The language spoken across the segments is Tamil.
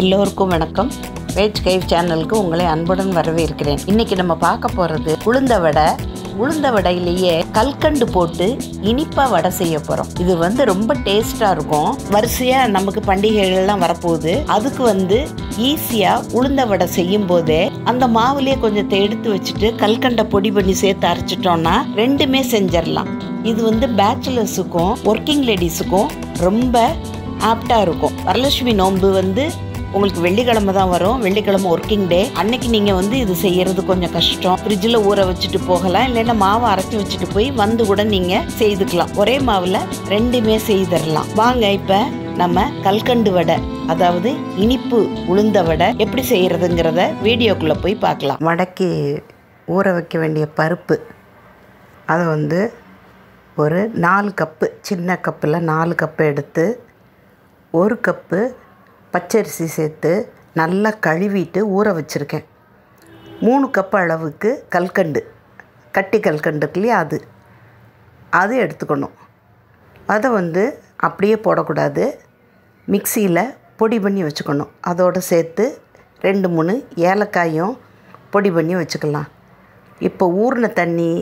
எல்லோருக்கும் வணக்கம். வெஜ் கைவ் சேனலுக்கு உங்களை அன்புடன் வரவேற்கிறேன். இன்னைக்கு நம்ம பார்க்க போகிறது உளுந்த வடை. உளுந்த வடையிலேயே கல்கண்டு போட்டு இனிப்பாக வடை செய்ய போகிறோம். இது ரொம்ப டேஸ்ட்டாக இருக்கும். வரிசையாக நமக்கு பண்டிகைகள்லாம் வரப்போகுது. அதுக்கு ஈஸியாக உளுந்த வடை செய்யும் போதே அந்த மாவுலேயே கொஞ்சத்தை எடுத்து வச்சுட்டு கல்கண்டை பொடி பண்ணி சேர்த்து அரைச்சிட்டோம்னா ரெண்டுமே செஞ்சிடலாம். இது பேச்சுலர்ஸுக்கும் ஒர்க்கிங் லேடிஸுக்கும் ரொம்ப ஆப்டாக இருக்கும். வரலட்சுமி நோன்பு உங்களுக்கு வெள்ளிக்கிழமை தான் வரும். வெள்ளிக்கிழமை ஒர்க்கிங் டே. அன்னைக்கு நீங்கள் இது செய்யறது கொஞ்சம் கஷ்டம். ஃப்ரிட்ஜில் ஊற வச்சுட்டு போகலாம், இல்லைன்னா மாவை அரைச்சி வச்சுட்டு போய் கூட நீங்கள் செய்துக்கலாம். ஒரே மாவில் ரெண்டுமே செய்திடலாம். வாங்க இப்போ நம்ம கல்கண்டு வடை, அதாவது இனிப்பு உளுந்த வடை எப்படி செய்கிறதுங்கிறத வீடியோக்குள்ளே போய் பார்க்கலாம். வடைக்கு ஊற வைக்க வேண்டிய பருப்பு, அதை ஒரு 4 கப்பு, சின்ன கப்பில் 4 கப்பு எடுத்து 1 கப்பு பச்சரிசி சேர்த்து நல்லா கழுவிட்டு ஊற வச்சுருக்கேன். 3 கப்பு அளவுக்கு கல்கண்டு, கட்டி கல்கண்டு இல்லையா, அது எடுத்துக்கணும். அதை அப்படியே போடக்கூடாது, மிக்சியில் பொடி பண்ணி வச்சுக்கணும். அதோடு சேர்த்து 2-3 ஏலக்காயும் பொடி பண்ணி வச்சுக்கலாம். இப்போ ஊறின தண்ணி,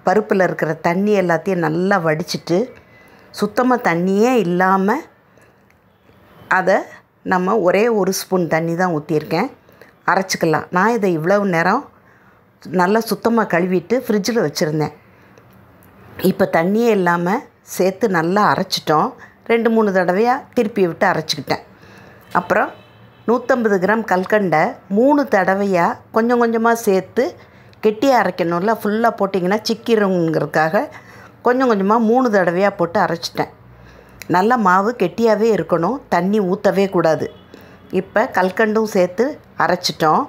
பருப்பில் இருக்கிற தண்ணி எல்லாத்தையும் நல்லா வடிச்சிட்டு சுத்தமாக தண்ணியே இல்லாமல் அதை நம்ம ஒரே 1 ஸ்பூன் தண்ணி தான் ஊற்றியிருக்கேன், அரைச்சிக்கலாம். நான் இதை இவ்வளவு நேரம் நல்லா சுத்தமாக கழுவிட்டு ஃப்ரிட்ஜில் வச்சுருந்தேன். இப்போ தண்ணியே இல்லாமல் சேர்த்து நல்லா அரைச்சிட்டோம். 2-3 தடவையாக திருப்பி விட்டு அரைச்சிக்கிட்டேன். அப்புறம் 150 கிராம் கல்கண்டை 3 தடவையாக கொஞ்சம் கொஞ்சமாக சேர்த்து கெட்டியாக அரைக்கணும்ல. ஃபுல்லாக போட்டிங்கன்னா சிக்கிருங்கிறதுக்காக கொஞ்சம் கொஞ்சமாக 3 தடவையாக போட்டு அரைச்சிட்டேன். நல்ல மாவு கெட்டியாகவே இருக்கணும், தண்ணி ஊற்றவே கூடாது. இப்போ கல்கண்டும் சேர்த்து அரைச்சிட்டோம்.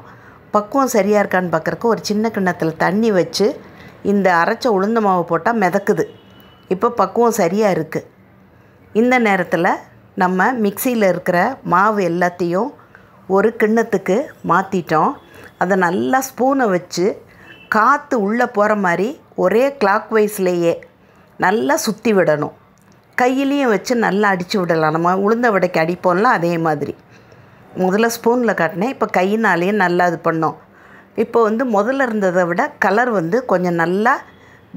பக்குவம் சரியாக இருக்கான்னு பார்க்குறக்கு ஒரு சின்ன கிண்ணத்தில் தண்ணி வச்சு இந்த அரைச்ச உளுந்த மாவு போட்டால் மிதக்குது. இப்போ பக்குவம் சரியாக இருக்குது. இந்த நேரத்தில் நம்ம மிக்சியில் இருக்கிற மாவு எல்லாத்தையும் ஒரு கிண்ணத்துக்கு மாற்றிட்டோம். அதை நல்லா ஸ்பூனை வச்சு காற்று உள்ளே போகிற மாதிரி ஒரே கிளாக் வைஸ்லேயே நல்லா சுற்றி விடணும். கையிலையும் வச்சு நல்லா அடித்து விடலாம். நம்ம உளுந்த வடைக்கு அடிப்போம்ல, அதே மாதிரி. முதல்ல ஸ்பூனில் காட்டினேன், இப்போ கையினாலேயும் நல்லா இது பண்ணோம். இப்போ முதல்ல இருந்ததை விட கலர் கொஞ்சம் நல்லா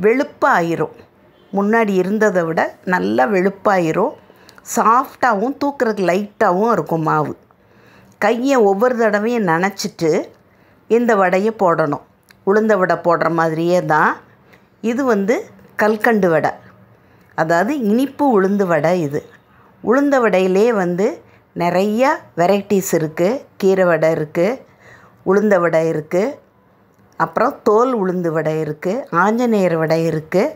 வெளுப்பாக ஆயிரும். முன்னாடி இருந்ததை விட நல்லா வெளுப்பாயிரும். சாஃப்டாகவும் தூக்குறதுக்கு லைட்டாகவும் இருக்கும் மாவு. கையை ஒவ்வொரு தடவையும் நனைச்சிட்டு இந்த வடையை போடணும். உளுந்த வடை போடுற மாதிரியே தான் இது கல்கண்டு வடை, அதாவது இனிப்பு உளுந்து வடை. இது உளுந்த வடையிலே நிறையா வெரைட்டிஸ் இருக்குது. கீரை வடை இருக்குது, உளுந்த வடை இருக்குது, அப்புறம் தோல் உளுந்து வடை இருக்குது, ஆஞ்சநேயர் வடை இருக்குது,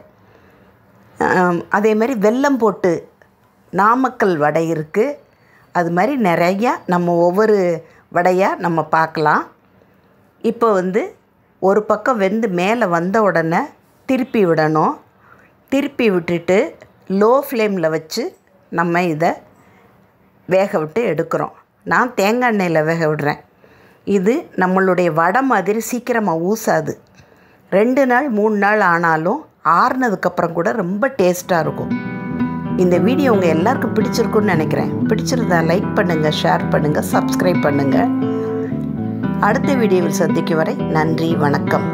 அதே மாதிரி வெல்லம் போட்டு நாமக்கல் வடை இருக்குது. அது மாதிரி நிறையா நம்ம ஒவ்வொரு வடையாக நம்ம பார்க்கலாம். இப்போ ஒரு பக்கம் மேலே வந்த உடனே திருப்பி விடணும். திருப்பி விட்டுட்டு லோ ஃப்ளேமில் வச்சு நம்ம இதை வேக விட்டு எடுக்கிறோம். நான் தேங்காய் எண்ணெயில் வேக விடுறேன். இது நம்மளுடைய வடை மாதிரி சீக்கிரமாக ஊசாது. 2 நாள் 3 நாள் ஆனாலும் ஆறுனதுக்கப்புறம் கூட ரொம்ப டேஸ்ட்டாக இருக்கும். இந்த வீடியோ உங்கள் எல்லாருக்கும் பிடிச்சிருக்குன்னு நினைக்கிறேன். பிடிச்சிருந்தா லைக் பண்ணுங்கள், ஷேர் பண்ணுங்கள், சப்ஸ்கிரைப் பண்ணுங்கள். அடுத்த வீடியோவில் சந்திக்கும் வரை நன்றி, வணக்கம்.